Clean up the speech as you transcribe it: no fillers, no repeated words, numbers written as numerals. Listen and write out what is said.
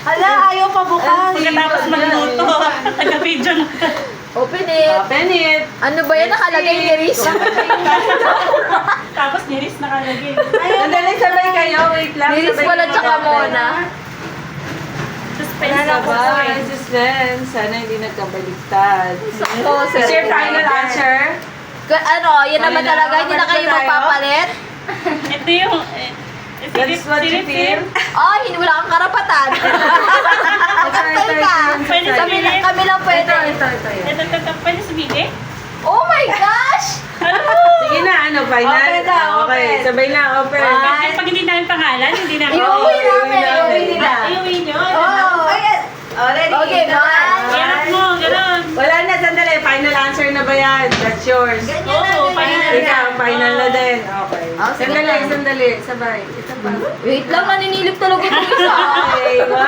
Hala, ayaw pa bukas. Pagkatapos magluto, taga-video na. Open it. Open it. Ano ba yan? Nakalagay ni Riz. Tapos niris nakalagay. Sandali, sabay kayo. Wait lang. Ni Riz sabay wala kayo tsaka mag-open. Mona. Suspense Wala na ako. ba? Suspense. Sana hindi nagkabaliktad. Sakto, sir. Is your final answer? Ano, yan naman Wala na, talaga. Hindi na balik kayo na tayo. magpapalit. Ito yung... That's what you feel? Oh, hindi wala kang karapatan. Magantay ka. Pwede Kami lang, sabihin. kami lang pwede. Ito. Ito, pwede sabihin? Oh my gosh! Sige na, ano, final? Open na, Okay, open. sabay na, open. Kasi pag hindi namin pangalan, hindi namin... Iuwi namin. Iuwi nila. Iuwi nyo. Oh. Already. Okay, man. Hirap mo, gano'n. Wala na, sandali. Final answer na ba yan? That's yours. Oo, final na. Ikaw, final na din. Okay. Oh, sige Sandali, na. sandali. Sabay. Isa pa. Wait lang, naninilip talaga ito isa. Okay, 1,